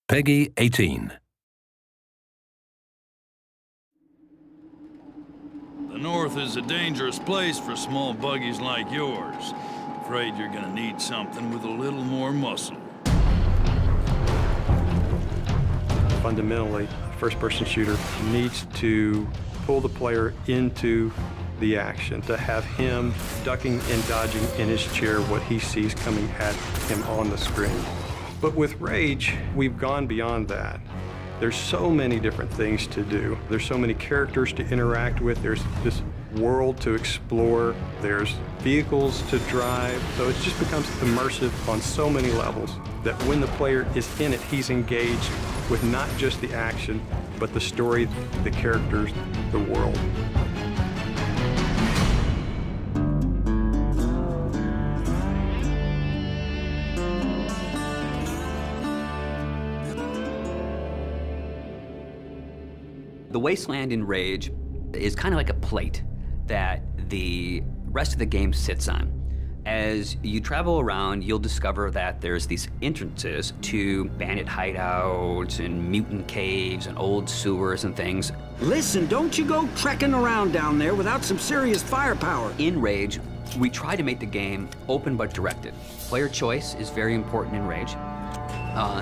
Peggy 18. The North is a dangerous place for small buggies like yours. Afraid you're gonna need something with a little more muscle. Fundamentally, a first-person shooter needs to pull the player into the action, to have him ducking and dodging in his chair what he sees coming at him on the screen. But with Rage, we've gone beyond that. There's so many different things to do. There's so many characters to interact with. There's this world to explore. There's vehicles to drive. So it just becomes immersive on so many levels that when the player is in it, he's engaged with not just the action, but the story, the characters, the world. The wasteland in Rage is kind of like a plate that the rest of the game sits on. As you travel around, you'll discover that there's these entrances to bandit hideouts and mutant caves and old sewers and things. Listen, don't you go trekking around down there without some serious firepower. In Rage, we try to make the game open but directed. Player choice is very important in Rage.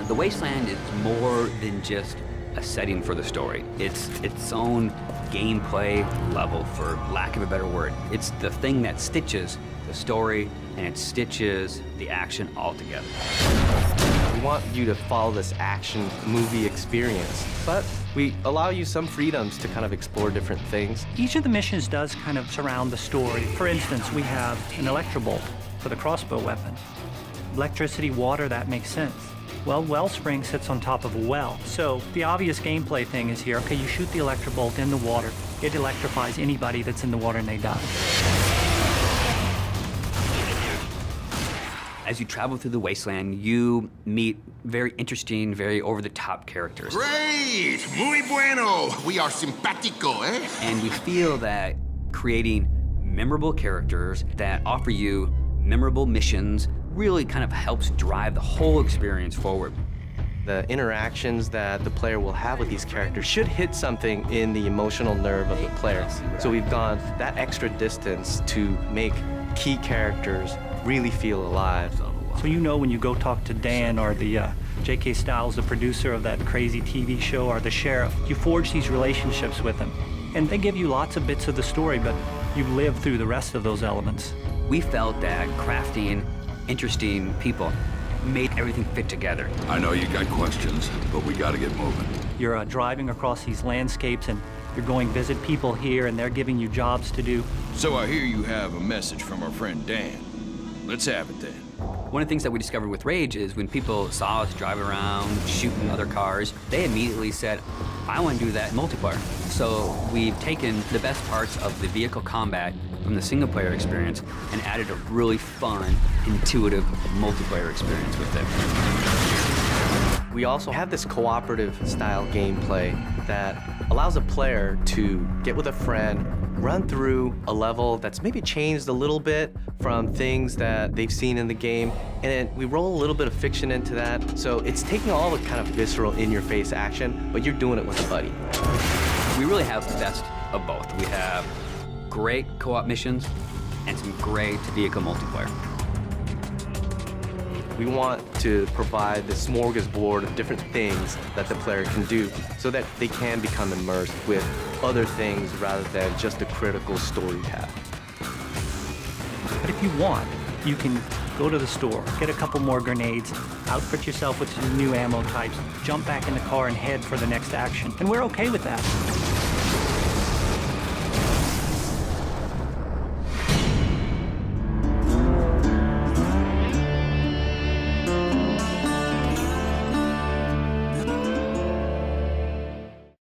The wasteland is more than just a setting for the story. It's its own gameplay level, for lack of a better word. It's the thing that stitches the story and it stitches the action all together. We want you to follow this action movie experience, but we allow you some freedoms to kind of explore different things. Each of the missions does kind of surround the story. For instance, we have an electrobolt for the crossbow weapon. Electricity, water, that makes sense. Well, Wellspring sits on top of a well. So the obvious gameplay thing is here, okay, you shoot the electrobolt in the water. It electrifies anybody that's in the water and they die. As you travel through the wasteland, you meet very interesting, very over-the-top characters. Great! Muy bueno! We are simpático, eh? And we feel that creating memorable characters that offer you memorable missions really kind of helps drive the whole experience forward. The interactions that the player will have with these characters should hit something in the emotional nerve of the player. So we've gone that extra distance to make key characters really feel alive. So you know when you go talk to Dan or the J.K. Styles, the producer of that crazy TV show, or the sheriff, you forge these relationships with them. And they give you lots of bits of the story, but you live through the rest of those elements. We felt that crafting interesting people made everything fit together. I know you got questions, but we gotta get moving. You're driving across these landscapes and you're going visit people here and they're giving you jobs to do. So I hear you have a message from our friend Dan. Let's have it then. One of the things that we discovered with Rage is when people saw us drive around, shooting other cars, they immediately said, I want to do that in multiplayer. So we've taken the best parts of the vehicle combat from the single-player experience and added a really fun, intuitive multiplayer experience with it. We also have this cooperative style gameplay that allows a player to get with a friend, run through a level that's maybe changed a little bit from things that they've seen in the game, and then we roll a little bit of fiction into that. So it's taking all the kind of visceral, in-your-face action, but you're doing it with a buddy. We really have the best of both. We have great co-op missions and some great vehicle multiplayer. We want to provide this smorgasbord of different things that the player can do so that they can become immersed with other things rather than just a critical story path. But if you want, you can go to the store, get a couple more grenades, outfit yourself with some new ammo types, jump back in the car and head for the next action. And we're okay with that.